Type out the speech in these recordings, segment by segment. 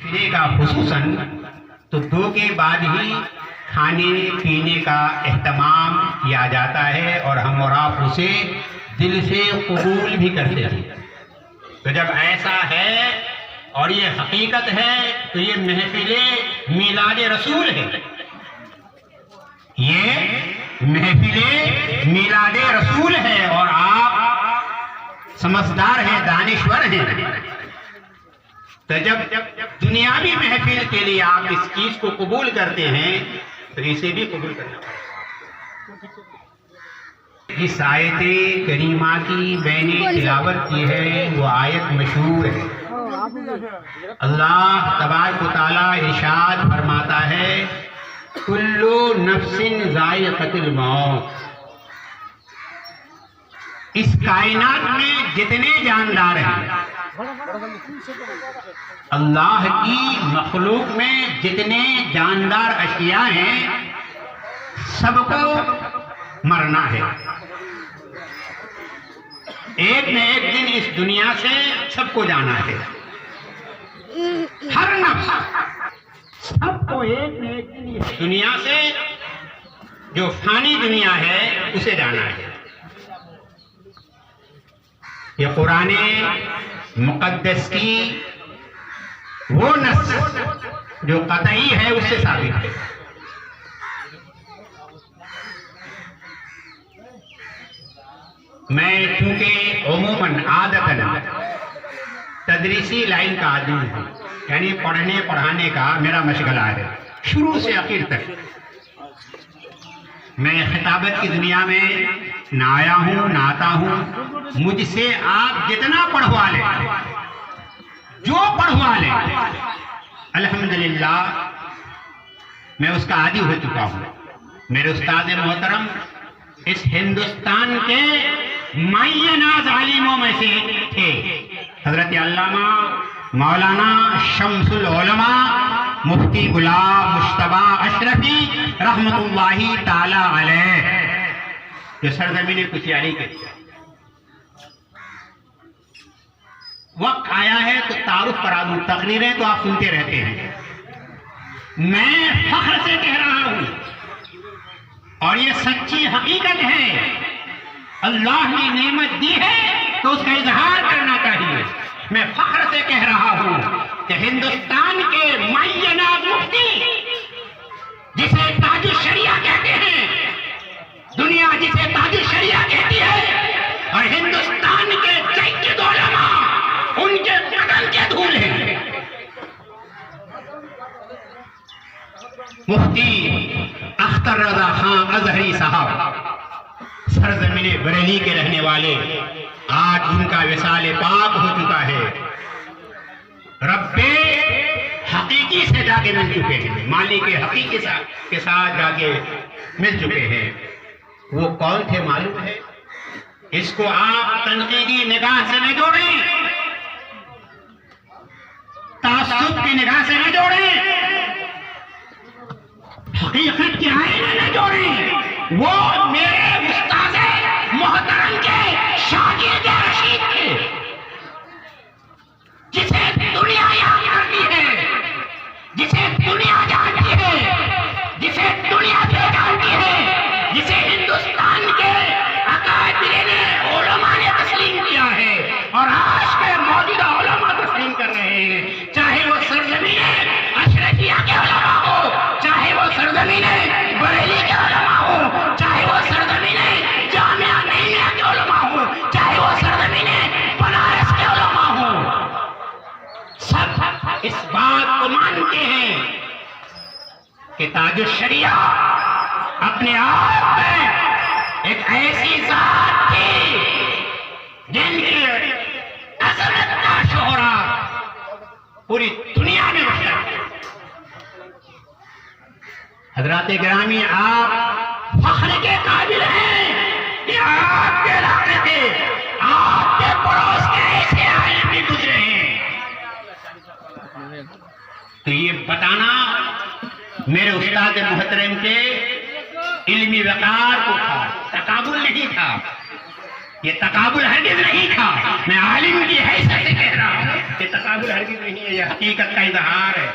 پینے کا خصوصاً تو 2 کے بعد ہی کھانے پینے کا اہتمام کیا جاتا ہے اور ہم اور آپ اسے دل سے قبول بھی کرتے ہیں. تو جب ایسا ہے اور یہ حقیقت ہے تو یہ محفل میلاد رسول ہے. یہ محفل میلاد رسول ہے اور آپ سمجھدار ہیں، دانشور ہیں. تو جب دنیاوی محفل کے لیے آپ اس چیز کو قبول کرتے ہیں تو اسے بھی قبول کرنا پڑتا ہے. اس آیت کریمہ کی میں نے تلاوت کی ہے، وہ آیت مشہور ہے. اللہ تبارک و تعالیٰ ارشاد فرماتا ہے کلو نفس ذائقۃ الموت. اس کائنات میں جتنے جاندار ہیں، اللہ کی مخلوق میں جتنے جاندار اشیاء ہیں، سب کو مرنا ہے. ایک نہ ایک دن اس دنیا سے سب کو جانا ہے. ہر نفس سب کو ایک نہ ایک دن اس دنیا سے، جو فانی دنیا ہے، اسے جانا ہے. یہ قرآن مقدس کی وہ نص جو قطعی ہے اس سے ثابت ہے. میں چونکہ عموماً عادتاً تدریسی لائن کا آدمی ہوں، یعنی پڑھنے پڑھانے کا میرا مشغلہ ہے شروع سے آخر تک. میں خطابت کی دنیا میں نہ آیا ہوں نہ آتا ہوں. مجھ سے آپ جتنا پڑھوا لیں، جو پڑھوا لیں، الحمدللہ میں اس کا عادی ہو چکا ہوں. میرے استاد محترم اس ہندوستان کے مایہ ناز عالموں میں سے تھے، حضرت علامہ مولانا شمس العلماء مفتی غلام مصطفیٰ اشرفی رحمت اللہ تعالی علیہ، جو سرزمین کشیاری کے تھے. وقت آیا ہے تو تعارف کرا دوں، تقریریں تو آپ سنتے رہتے ہیں. میں فخر سے کہہ رہا ہوں اور یہ سچی حقیقت ہے، اللہ نے نعمت دی ہے تو اس کا اظہار کرنا چاہیے. میں فخر سے کہہ رہا ہوں کہ ہندوستان کے مایہ ناز مفتی، جسے تاج الشریعہ کہتے ہیں، دنیا جسے تاج الشریعہ کہتی ہے، اور ہندوستان کے سید علماء ان کے قدم کے دھول ہیں. مفتی اختر رضا خان ازہری صاحب، سرزمین بریلی کے رہنے والے، آج ان کا وصال پاک ہو چکا ہے. رب حقیقی سے جا کے مل چکے ہیں، مالک حقیقی کے ساتھ جا کے مل چکے ہیں. وہ کون تھے معلوم ہے؟ اس کو آپ تنقیدی نگاہ سے نہ جوڑیں، تعصب کی نگاہ سے نہ جوڑیں، حقیقت کی آئینہ نہ جوڑیں. وہ میرے استاد محترم کے شاگرد رشید تھے، جسے دنیا یاد کرتی ہے، جسے دنیا جانتی ہے، جسے دنیا پہچانتی ہے، جسے ہندوستان کے اکابرین علماء نے تسلیم کیا ہے اور آج کے موجودہ علماء تسلیم کر رہے ہیں. چاہے وہ سرزمین اشرفیہ کے علماء ہو، چاہے وہ سرزمین بریلی کے علماء ہو، چاہے وہ سرزمین جامعہ نعیمیہ کے علماء ہو، چاہے وہ سرزمین بنارس کے علماء ہو، سب اس بات کو مانتے ہیں کہ تاج الشریعہ اپنے آپ میں ایک ایسی ذات تھی جن کی عظمت کا شہرا پوری دنیا میں مشہور ہے. حضرات گرامی، آپ فخر کے قابل ہیں کہ آپ کے علاقے کے، آپ کے پڑوس کے ایسے عالم بھی گزرے ہیں. تو یہ بتانا میرے استاد محترم کے علمی وقار کو تھا، تقابل نہیں تھا. یہ تقابل ہرگز نہیں تھا. میں عالم کی حیثیت سے کہہ رہا ہوں یہ تقابل ہرگز نہیں ہے، یہ حقیقت کا اظہار ہے۔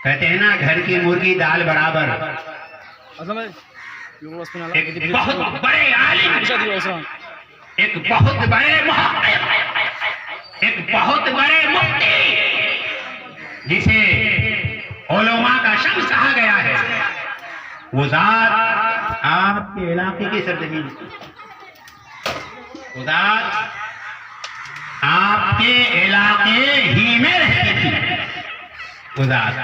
کہتے ہیں نا گھر کی مرغی دال برابر۔ ایک بہت بڑے عالم، ایک بہت بڑے محقق، ایک بہت بڑے مفتی جسے علماء کا شمس کہا گیا ہے، وہ ذات آپ کے علاقے کی سرزمین کی، وہ ذات آپ کے علاقے ہی میں رہتی تھی، وہ ذات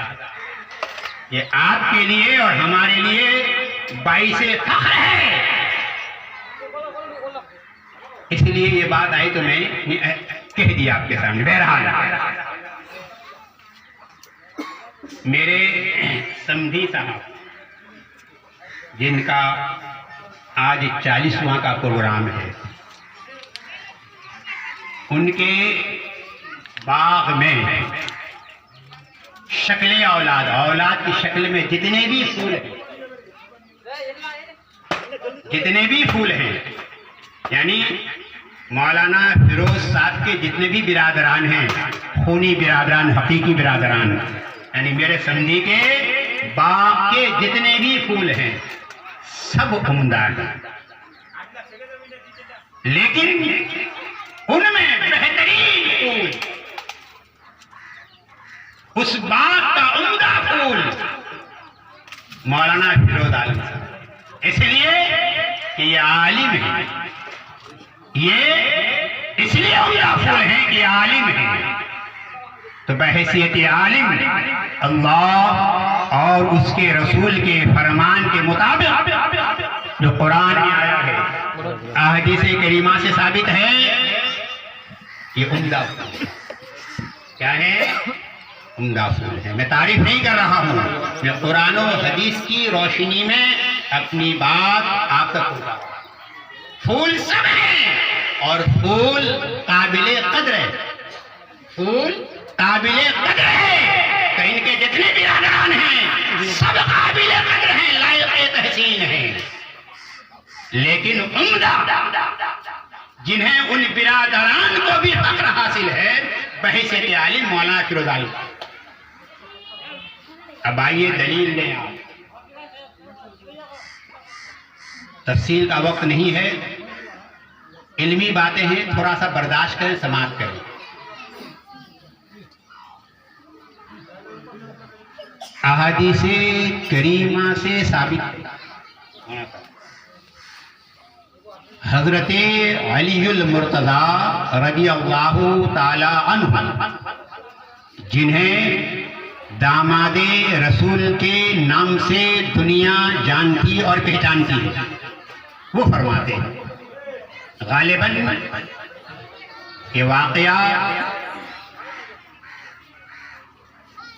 یہ آپ کے لیے اور ہمارے لیے باعث فخر ہے۔ اس لیے یہ بات آئی تو میں نے کہہ دیا آپ کے سامنے۔ بہرحال میرے سمدھی صاحب جن کا آج 40واں کا پروگرام ہے، ان کے باغ میں شکل اولاد کی شکل میں جتنے بھی پھول ہیں یعنی مولانا فیروز صاحب کے جتنے بھی برادران ہیں، خونی برادران، حقیقی برادران، یعنی میرے سمجھی کے باغ کے جتنے بھی پھول ہیں سب عمدہ ہیں، لیکن ان میں بہترین پھول، اس باغ کا عمدہ پھول مولانا فیروز عالم صاحب، اس لیے کہ یہ عالم ہے، یہ اس لیے عمدہ پھول ہے کہ عالم ہے، تو بحیثیت عالم اللہ اور اس کے رسول کے فرمان کے مطابق جو قرآن میں آیا ہے، احادیث کریمہ سے ثابت ہے، یہ عمدہ پھول کیا ہے؟ عمدہ پھول ہے۔ میں تعریف نہیں کر رہا ہوں، میں قرآن و حدیث کی روشنی میں اپنی بات آپ تک پہنچا رہا ہوں۔ پھول سب ہیں اور پھول قابل قدر ہے، پھول قابل قدر ہے، کہ ان کے جتنے برادران ہیں سب قابل قدر ہیں، لائق تحسین ہیں، لیکن عمدہ جنہیں ان برادران کو بھی فخر حاصل ہے بحیثیت عالم مولانا فیروز عالم۔ اب آئیے دلیل لیں آپ، تفصیل کا وقت نہیں ہے، علمی باتیں ہیں، تھوڑا سا برداشت کریں، سماعت کریں۔ احادیث کریمہ سے ثابت ہے، حضرت علی المرتضی رضی اللہ تعالی عنہ، جنہیں داماد رسول کے نام سے دنیا جانتی اور پہچانتی ہے، وہ فرماتے ہیں غالباً یہ واقعہ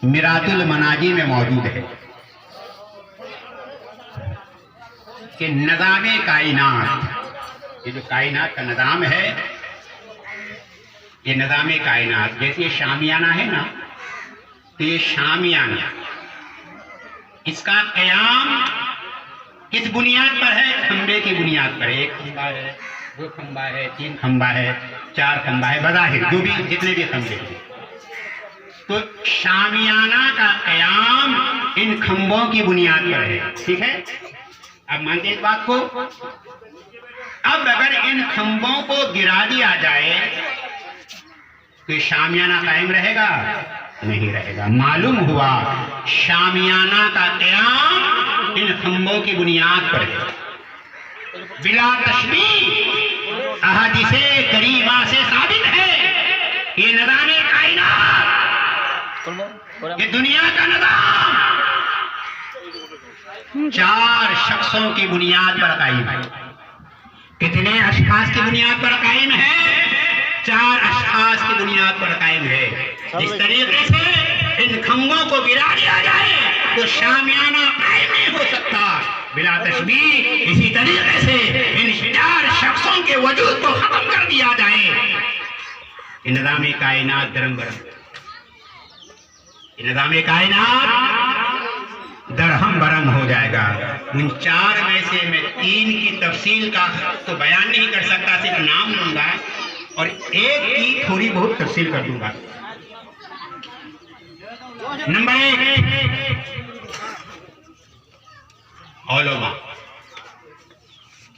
میرات المناجی میں موجود ہے کہ نظام کائنات، یہ جو کائنات کا نظام ہے، یہ نظام کائنات جیسے یہ شامیانہ ہے نا، تو یہ شامیانہ اس کا قیام کس بنیاد پر ہے؟ کھمبے کی بنیاد پر ہے، ایک کھمبا ہے، دو کھمبا ہے، تین کھمبا ہے، چار کھمبا ہے، بظاہر جو بھی جتنے بھی کھمبے ہیں، تو شامیانہ کا قیام ان کھمبوں کی بنیاد پر ہے، ٹھیک ہے؟ اب مانتے ہیں اس بات کو؟ اب اگر ان کھمبوں کو گرا دیا جائے تو شامیانہ قائم رہے گا؟ نہیں رہے گا۔ معلوم ہوا شامیانہ کا قیام ان کھمبوں کی بنیاد پر ہے، بلا تشبیہ احادیث کریمہ سے ثابت ہے۔ یہ نظام کائنات، یہ دنیا کا نظام 4 شخصوں کی بنیاد پر قائم ہے۔ کتنے اشخاص کی بنیاد پر قائم ہے؟ 4 اشخاص کی بنیاد پر قائم ہے۔ اس طریقے سے ان کھمبوں کو گرا دیا جائے تو شامیانہ قائم نہیں ہو سکتا، بلا تشبیہ اسی طریقے سے ان 4 شخصوں کے وجود کو ختم کر دیا جائے، یہ نظام کائنات درم برم، یہ نظام کائنات درہم برہم ہو جائے گا۔ ان 4 میں سے میں 3 کی تفصیل کا تو بیان نہیں کر سکتا، صرف نام لوں گا، اور ایک کی تھوڑی بہت تفصیل کر دوں گا. نمبر 1 علماء.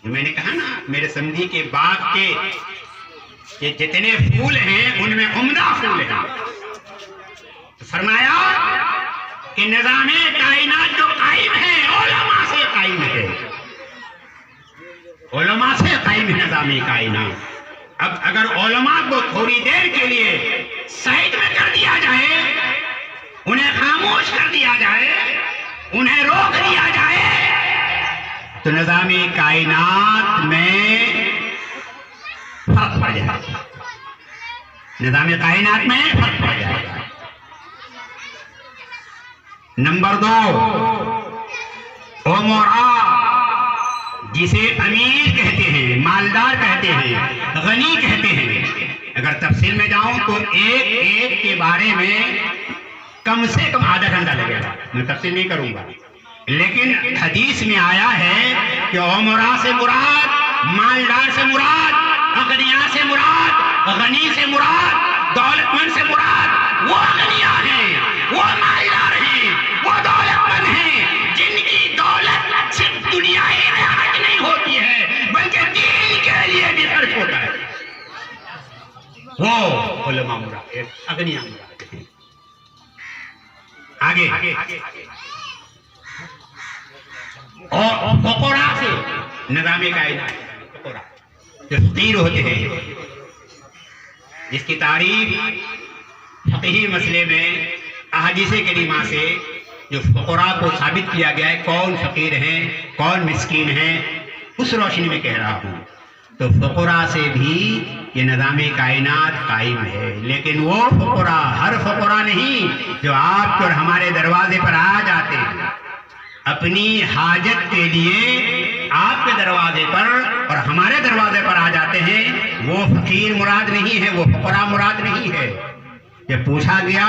جو میں نے کہا نا میرے سمدھی کے باغ کے یہ جتنے پھول ہیں ان میں عمدہ پھول ہیں. تو فرمایا کہ نظام کائنات جو قائم ہے علماء سے قائم ہے. علماء سے قائم ہے نظام کائنات. اب اگر علماء کو تھوڑی دیر کے لیے سائڈ میں کر دیا جائے, انہیں خاموش کر دیا جائے, انہیں روک دیا جائے, تو نظام کائنات میں فرق پڑ جائے گا. نظام کائنات میں فرق پڑ جائے گا. نمبر 2 امراء, جسے امیر کہتے ہیں, مالدار کہتے ہیں, غنی کہتے ہیں. اگر تفصیل میں جاؤں تو ایک کے بارے میں کم سے کم آدھا گھنٹہ لگے گا. میں تفصیل نہیں کروں گا, لیکن حدیث میں آیا ہے کہ امراء سے مراد, مالدار سے مراد, اغنیاء سے مراد, غنی سے مراد, دولت مند سے مراد وہ اغنیاء ہیں, وہ مالدار ہیں, وہ دولت مند ہیں جن کی دولت صرف دنیا میں خرچ نہیں ہوتی ہے بلکہ دین کے لیے بھی خرچ ہوتا ہے. وہ علماء مراد, اغنیاء مراد ہیں. آگے اور فقراء سے نظام کائنات, فقراء جو فقیر ہوتے ہیں, جس کی تعریف فقہی مسئلے میں احادیث کریمہ سے جو فقراء کو ثابت کیا گیا ہے کون فقیر ہیں کون مسکین ہیں, اس روشنی میں کہہ رہا ہوں. تو فقراء سے بھی یہ نظام کائنات قائم ہے, لیکن وہ فقراء, ہر فقراء نہیں جو آپ کے اور ہمارے دروازے پر آ جاتے ہیں اپنی حاجت کے لیے آپ کے دروازے پر اور ہمارے دروازے پر آ جاتے ہیں, وہ فقیر مراد نہیں ہے, وہ فقراء مراد نہیں ہے. جب پوچھا گیا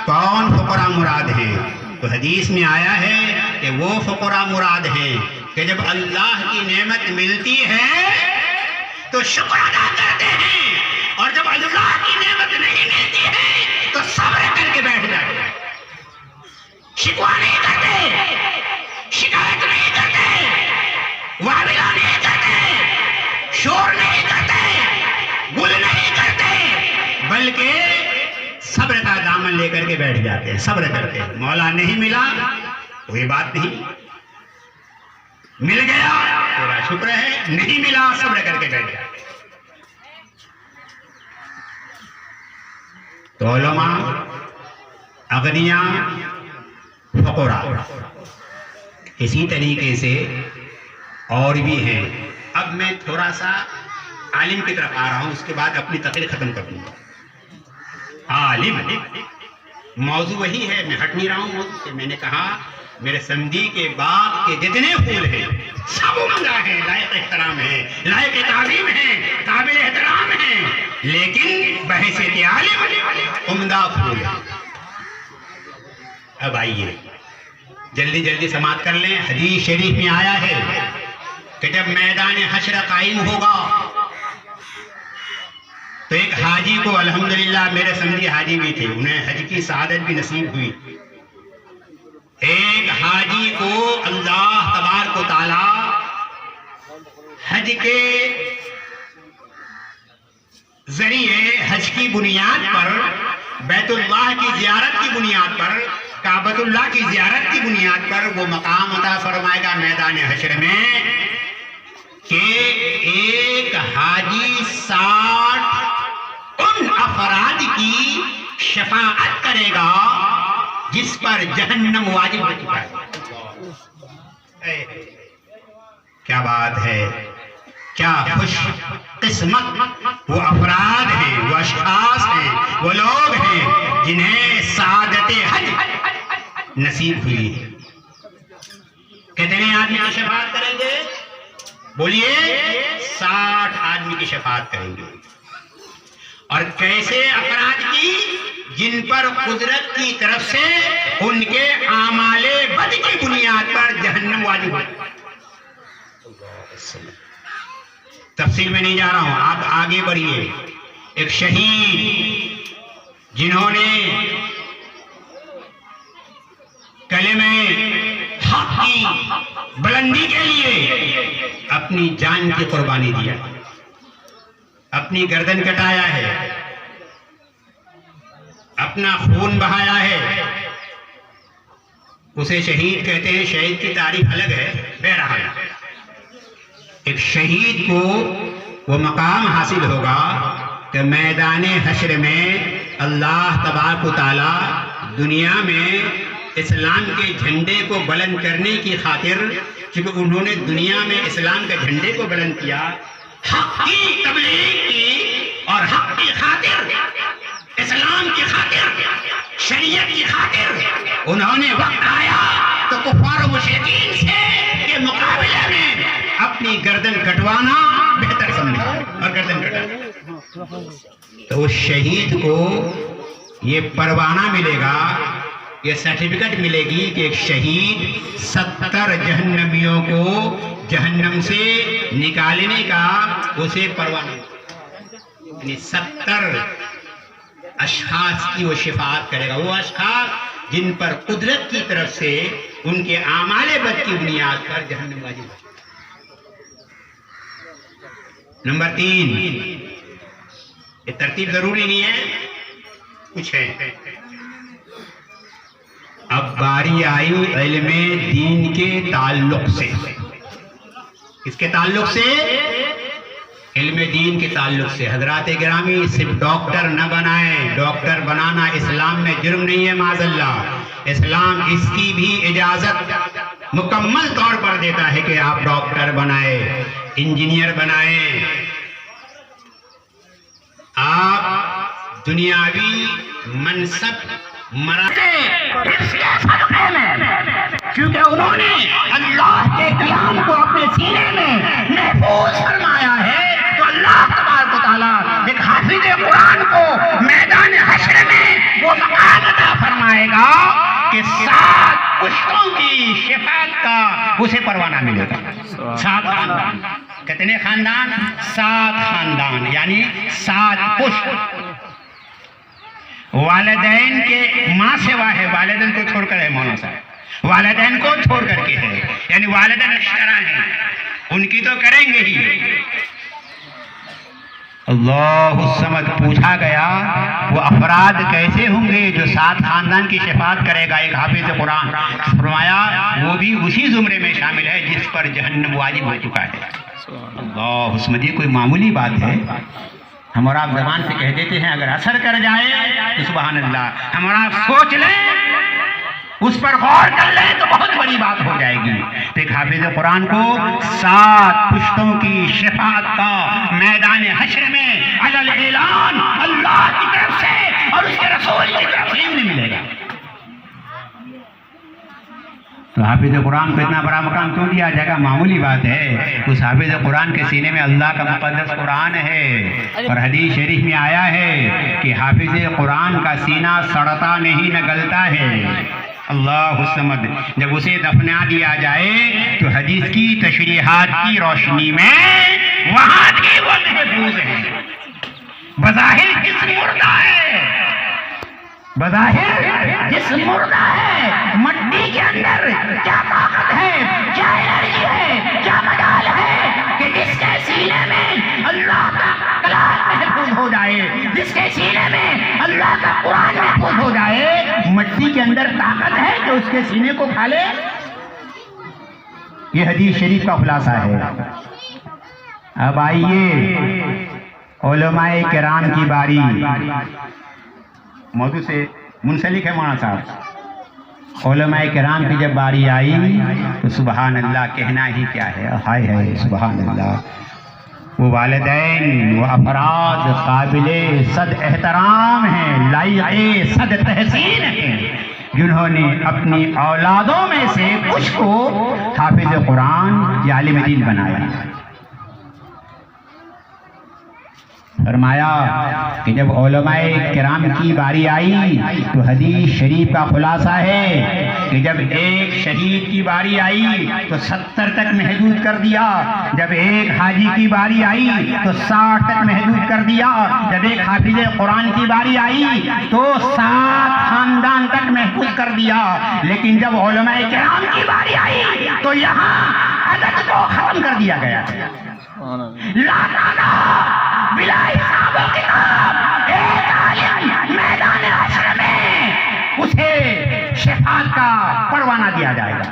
کون فقراء مراد ہیں تو حدیث میں آیا ہے کہ وہ فقراء مراد ہیں کہ جب اللہ کی نعمت ملتی ہے تو شکر ادا کرتے ہیں, اور جب اللہ کی نعمت نہیں ملتی ہے تو صبر کر کے بیٹھ جاتے ہیں. شکوہ نہیں کرتے, شکایت نہیں کرتے, وابلہ نہیں کرتے, شور نہیں کرتے, گل نہیں کرتے, بلکہ صبر کا دامن لے کر کے بیٹھ جاتے ہیں, صبر کرتے ہیں. مولا نہیں ملا کوئی بات نہیں, مل گیا تیرا شکر ہے, نہیں ملا صبر کر کے بیٹھ جاتے. تو علماء, اغنیاء, فقراء, اسی طریقے سے اور بھی ہیں. اب میں تھوڑا سا عالم کی طرف آ رہا ہوں, اس کے بعد اپنی تقریر ختم کر دوں گا. عالم موضوع وہی ہے, میں ہٹ نہیں رہا ہوں موضوع سے. میں نے کہا میرے سمدھی کے باغ کے جتنے پھول ہیں سب عمدہ ہیں, لائق احترام ہیں, لائق تعظیم ہیں, قابل احترام ہیں, لیکن بحیثیت عالم عمدہ پھول ہیں. اب آئیے جلدی جلدی سماعت کر لیں. حدیث شریف میں آیا ہے کہ جب میدان حشر قائم ہوگا تو ایک حاجی کو, الحمدللہ میرے سمدھی حاجی بھی تھے, انہیں حج کی سعادت بھی نصیب ہوئی, ایک حاجی کو اللہ تبارک و تعالی حج کے ذریعے, حج کی بنیاد پر, بیت اللہ کی زیارت کی بنیاد پر, کعبۃ اللہ کی زیارت کی بنیاد پر وہ مقام عطا فرمائے گا میدان حشر میں کہ ایک حاجی 60 ان افراد کی شفاعت کرے گا جس پر جہنم واجب ہو چکا ہے. کیا بات ہے, کیا خوش قسمت وہ افراد ہیں, وہ اشخاص ہیں, وہ لوگ ہیں جنہیں سعادت حج نصیب ہوئی ہے. کتنے آدمی کی شفاعت کریں گے؟ بولیے 60 آدمی کی شفاعت کریں گے. اور کیسے افراد کی؟ جن پر قدرت کی طرف سے ان کے اعمال بد کی بنیاد پر جہنم واجب ہے. تفصیل میں نہیں جا رہا ہوں, آپ آگے بڑھیے. ایک شہید جنہوں نے کلمہ حق کی بلندی کے لیے اپنی جان کی قربانی دیا، اپنی گردن کٹایا ہے، اپنا خون بہایا ہے، اسے شہید کہتے ہیں۔ شہید کی تعریف الگ ہے، بہرحال ایک شہید کو وہ مقام حاصل ہوگا کہ میدان حشر میں اللہ تبارک و تعالی دنیا میں اسلام کے جھنڈے کو بلند کرنے کی خاطر، چونکہ انہوں نے دنیا میں اسلام کے جھنڈے کو بلند کیا، حق کی تبلیغ کی اور حق کی خاطر، اسلام کی خاطر، شریعت کی خاطر انہوں نے وقت آیا تو کفار و مشرکین سے کے مقابلے میں اپنی گردن کٹوانا بہتر سمجھا اور گردن کٹانا۔ تو اس شہید کو یہ پروانہ ملے گا، یہ سرٹیفکیٹ ملے گی کہ ایک شہید 70 جہنمیوں کو جہنم سے نکالنے کا اسے پروانہ، یعنی 70 اشخاص کی وہ شفاعت کرے گا، وہ اشخاص جن پر قدرت کی طرف سے ان کے اعمال بد کی بنیاد پر جہنم واجب ہے۔ نمبر 3، یہ ترتیب ضروری نہیں ہے، کچھ ہے۔ اب باری آئی علم دین کے تعلق سے، کس کے تعلق سے؟ علم دین کے تعلق سے۔ حضرات گرامی، صرف ڈاکٹر نہ بنائیں، ڈاکٹر بنانا اسلام میں جرم نہیں ہے معاذ اللہ، اسلام اس کی بھی اجازت مکمل طور پر دیتا ہے کہ آپ ڈاکٹر بنائیں، انجینئر بنائیں، آپ دنیاوی منصب کیونکہ انہوں نے اللہ کے کلام کو اپنے سینے میں محفوظ فرمایا ہے، تو اللہ تبارک و تعالیٰ ایک حافظ قرآن کو میدان حشر میں وہ مقام عطا فرمائے گا کہ 7 پشتوں کی شفاعت کا اسے پروانہ ملے گا۔ 7 خاندان، کتنے خاندان؟ 7 خاندان، یعنی 7 پشت۔ والدین کے ماں سوا ہے، والدین کو چھوڑ کر ہے مولانا صاحب، والدین کو چھوڑ کر کے ہے، یعنی والدین اشترا ہیں، ان کی تو کریں گے ہی۔ اللہ الصمد پوچھا گیا وہ افراد کیسے ہوں گے جو 7 خاندان کی شفاعت کرے گا ایک حافظ قرآن؟ فرمایا وہ بھی اسی زمرے میں شامل ہے جس پر جہنم واجب ہو چکا ہے۔ اللہ الصمد، یہ کوئی معمولی بات ہے؟ ہم اور آپ زبان سے کہہ دیتے ہیں، اگر اثر کر جائے تو سبحان اللہ، ہم اور آپ سوچ لیں، اس پر غور کر لیں تو بہت بڑی بات ہو جائے گی۔ تو ایک حافظ قرآن کو 7 پشتوں کی شفاعت کا میدان حشر میں علی الاعلان اللہ کی طرف سے اور اس کے رسول کی طرف سے انہیں ملے گا۔ تو حافظ قرآن کو اتنا بڑا مقام کیوں دیا جائے گا؟ معمولی بات ہے، اس حافظ قرآن کے سینے میں اللہ کا مقدس قرآن ہے، اور حدیث شریف میں آیا ہے کہ حافظ قرآن کا سینہ سڑتا نہیں نہ گلتا ہے۔ اللہ الصمد، جب اسے دفنا دیا جائے تو حدیث کی تشریحات کی روشنی میں وہاں بھی وہ محفوظ ہے۔ بظاہر جسم مردہ ہے، بظاہر جسم مردہ ہے، مٹی کے اندر کیا طاقت ہے، کیا انرجی ہے، کیا مجال ہے کہ جس کے سینے میں اللہ کا کلام محفوظ ہو جائے، جس کے سینے میں اللہ کا قرآن محفوظ ہو جائے، مٹی کے اندر طاقت ہے کہ اس کے سینے کو کھا لے۔ یہ حدیث شریف کا خلاصہ ہے۔ اب آئیے علماء کرام کی باری، موضوع سے منسلک ہے مولانا صاحب۔ علماء کرام کی جب باری آئی تو سبحان اللہ کہنا ہی کیا ہے، ہائے ہائے سبحان اللہ۔ وہ والدین، وہ افراد قابل صد احترام ہیں، لائق صد تحسین ہیں، جنہوں نے اپنی اولادوں میں سے کچھ کو حافظ قرآن یا عالم دین بنایا۔ فرمایا کہ جب علماء کرام کی باری آئی تو حدیث شریف کا خلاصہ ہے کہ جب ایک شہید کی باری آئی تو 70 تک محدود کر دیا، جب ایک حاجی کی باری آئی تو 60 تک محدود کر دیا، جب ایک حافظ قرآن کی باری آئی تو 7 خاندان تک محفوظ کر دیا، لیکن جب علماء کرام کی باری آئی تو یہاں عدد کو ختم کر دیا گیا۔ لا تعالی بلا حساب و کتاب ایک عالم میدان حشر میں اسے شفاعت کا پروانہ دیا جائے گا،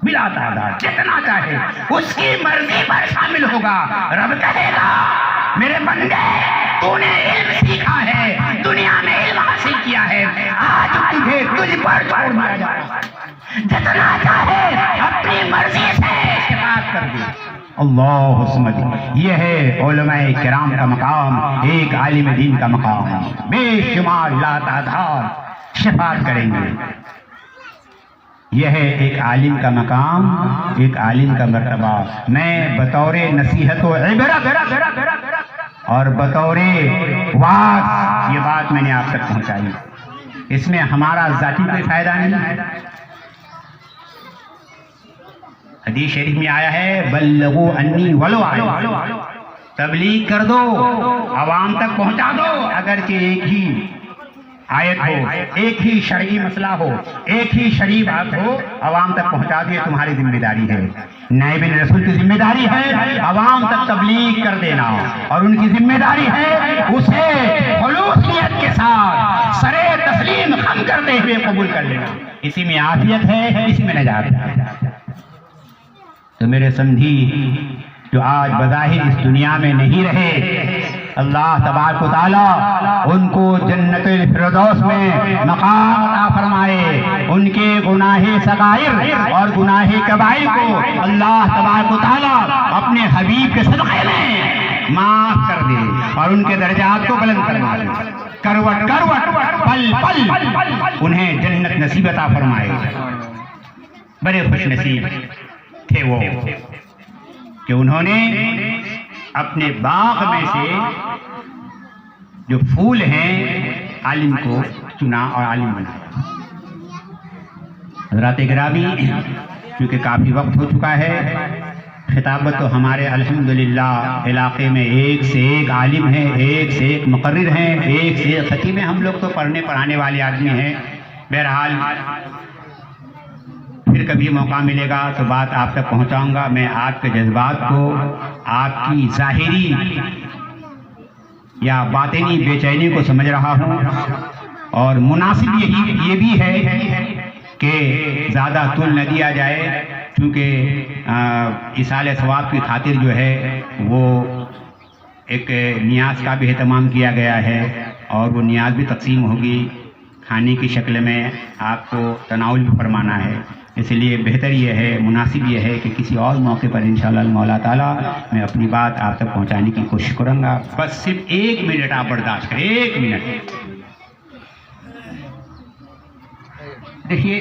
بلا تعداد جتنا چاہے اس کی مرضی پر شامل ہوگا۔ رب کہے گا میرے بندے تو نے علم سیکھا ہے، دنیا میں علم حاصل کیا ہے، آج تجھے تجھ پر چھوڑ دیا جائے گا، جتنا چاہے اپنی مرضی سے شفاعت کر دے۔ اللہ سمجھ، یہ ہے علماء کرام کا مقام، ایک عالم دین کا مقام، بے شمار لا تعداد شفاعت کریں گے۔ یہ ہے ایک عالم کا مقام، ایک عالم کا مرتبہ۔ میں بطور نصیحت و عبرت اور بطور واعظ یہ بات میں نے آپ تک پہنچائی، اس میں ہمارا ذاتی کوئی فائدہ نہیں ہے۔ حدیث شریف میں آیا ہے بلغوا انی ولو آیہ، تبلیغ کر دو، عوام تک پہنچا دو، اگرچہ ایک ہی آیت ہو، ایک ہی شرعی مسئلہ ہو، ایک ہی شرعی بات ہو، عوام تک پہنچا دو، یہ تمہاری ذمہ داری ہے۔ نائب رسول کی ذمہ داری ہے عوام تک تبلیغ کر دینا، اور ان کی ذمہ داری ہے اسے خلوصیت کے ساتھ سرے تسلیم خم کرتے ہوئے قبول کر لینا۔ اسی میں عافیت ہے، اسی میں نجات ہے۔ تو میرے سمجھی جو آج بظاہر اس دنیا میں نہیں رہے، اللہ تبارک و تعالیٰ ان کو جنت الفردوس میں مقام عطا فرمائے، ان کے گناہ صغائر اور گناہ کبائر کو اللہ تبارک و تعالیٰ اپنے حبیب کے صدقے میں معاف کر دے اور ان کے درجات کو بلند فرما دے، کروٹ کروٹ پل پل انہیں جنت نصیب عطا فرمائے۔ بڑے خوش نصیب تھے وہ کہ انہوں نے اپنے باغ میں سے جو پھول ہیں عالم کو چنا اور عالم بنایا۔ حضرات گرامی، کیونکہ کافی وقت ہو چکا ہے، خطابت تو ہمارے الحمدللہ علاقے میں ایک سے ایک عالم ہیں، ایک سے ایک مقرر ہیں، ایک سے ایک خطیب ہیں، ہم لوگ تو پڑھنے پڑھانے والے آدمی ہیں۔ بہرحال پھر کبھی موقع ملے گا تو بات آپ تک پہنچاؤں گا۔ میں آپ کے جذبات کو، آپ کی ظاہری یا باطنی بے چینی کو سمجھ رہا ہوں، اور مناسب یہ بھی ہے کہ زیادہ طول نہ دیا جائے، کیونکہ ایصال ثواب کی خاطر جو ہے وہ ایک نیاز کا بھی اہتمام کیا گیا ہے، اور وہ نیاز بھی تقسیم ہوگی، کھانے کی شکل میں آپ کو تناول بھی فرمانا ہے۔ اس لیے بہتر یہ ہے، مناسب یہ ہے کہ کسی اور موقع پر انشاءاللہ مولا تعالیٰ میں اپنی بات آپ تک پہنچانے کی کوشش کروں گا۔ بس صرف 1 منٹ آپ برداشت کریں، 1 منٹ۔ دیکھیے،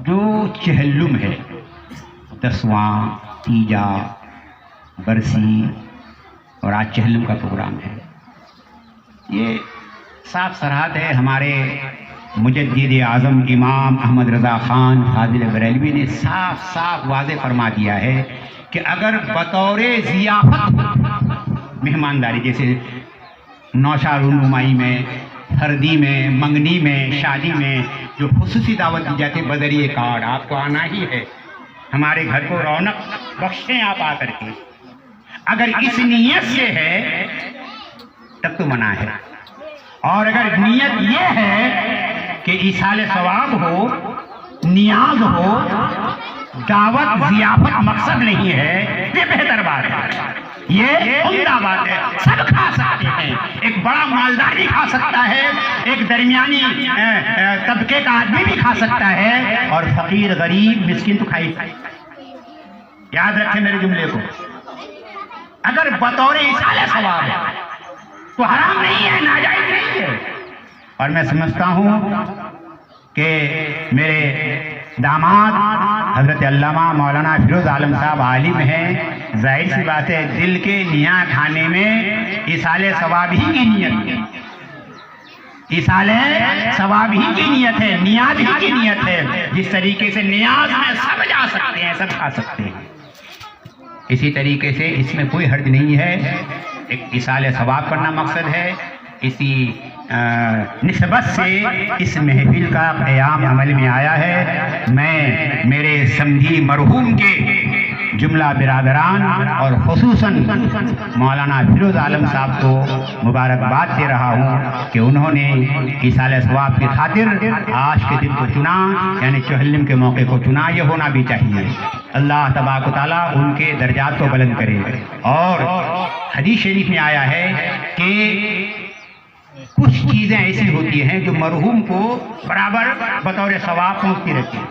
جو چہلم ہے، دسواں، تیجا، برسی اور آج چہلم کا پروگرام ہے، یہ صاف صراحت ہے۔ ہمارے مجدد اعظم امام احمد رضا خان فاضل بریلوی نے صاف صاف واضح فرما دیا ہے کہ اگر بطور ضیافت مہمانداری، جیسے نوشہ رونمائی میں، ہردی میں، منگنی میں، شادی میں جو خصوصی دعوت دی جاتی ہے، بذریعہ کارڈ آپ کو آنا ہی ہے، ہمارے گھر کو رونق بخشیں آپ آ کر کے، اگر اس نیت سے ہے تب تو منع ہے، اور اگر نیت یہ ہے کہ ایصال ثواب ہو، نیاز ہو، دعوت ضیافت مقصد نہیں ہے، یہ بہتر بات ہے، یہ عمدہ بات ہے، سب کھا سکتے ہیں، ایک بڑا مالدار بھی کھا سکتا ہے، ایک درمیانی طبقے کا آدمی بھی کھا سکتا ہے، اور فقیر غریب مسکین تو کھائی۔ یاد رکھیں میرے جملے کو، اگر بطور ایصال ثواب ہے تو حرام نہیں ہے، ناجائز نہیں ہے۔ اور میں سمجھتا ہوں کہ میرے داماد حضرت علامہ مولانا فیروز عالم صاحب عالم ہیں، ظاہر سی بات ہے دل کے نیا کھانے میں ایصال ثواب ہی کی نیت ہے، ایصال ثواب ہی کی نیت ہے، نیاز ہی کی نیت ہے۔ جس طریقے سے نیاز میں سب جا سکتے ہیں، سب کھا سکتے ہیں، اسی طریقے سے اس میں کوئی حرج نہیں ہے۔ ایک ایصال ثواب کرنا مقصد ہے۔ اسی نسبت سے اس محفل کا قیام عمل میں آیا ہے۔ میں میرے سمدھی مرحوم کے جملہ برادران اور خصوصاً مولانا فیروز عالم صاحب کو مبارکباد دے رہا ہوں کہ انہوں نے ایصال ثواب کی خاطر آج کے دن کو چنا، یعنی چہلم کے موقع کو چنا۔ یہ ہونا بھی چاہیے۔ اللہ تبارک و تعالیٰ ان کے درجات کو بلند کرے۔ اور حدیث شریف میں آیا ہے کہ کچھ چیزیں ایسی ہوتی ہیں جو مرحوم کو برابر بطور ثواب پہنچتی رہتی ہیں،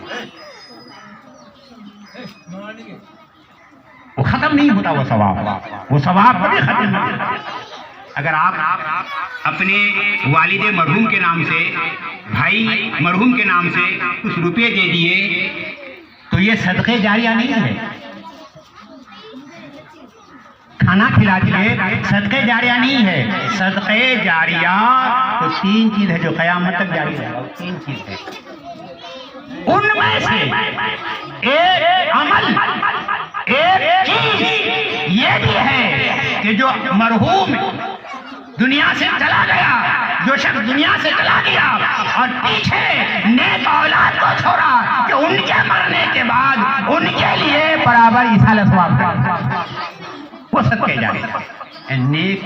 وہ ختم نہیں ہوتا، وہ ثواب کبھی ختم نہیں ہوتا۔ اگر آپ اپنے والد مرحوم کے نام سے، بھائی مرحوم کے نام سے کچھ روپے دے دیے تو یہ صدقے جاریہ نہیں ہے، کھانا کھلا دیے، صدقے جاریہ نہیں ہے۔ صدقے جاریہ تو تین چیز ہے جو قیامت تک جاری ہے، تین چیز ہے۔ ان میں سے ایک عمل، ایک چیز یہ بھی ہے کہ جو مرحوم دنیا سے چلا گیا، جو شخص دنیا سے چلا گیا اور پیچھے نیک اولاد کو چھوڑا، کہ ان کے مرنے کے بعد ان کے لیے برابر ایصال ثواب ہے، وہ صدقے جاریہ۔ نیک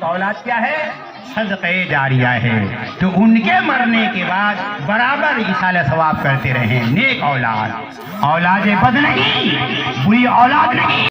اولاد کیا ہے؟ صدقے جاریہ ہے، تو ان کے مرنے کے بعد برابر ایصال ثواب کرتے رہیں۔ نیک اولاد، اولاد بد نہیں، بری اولاد نہیں۔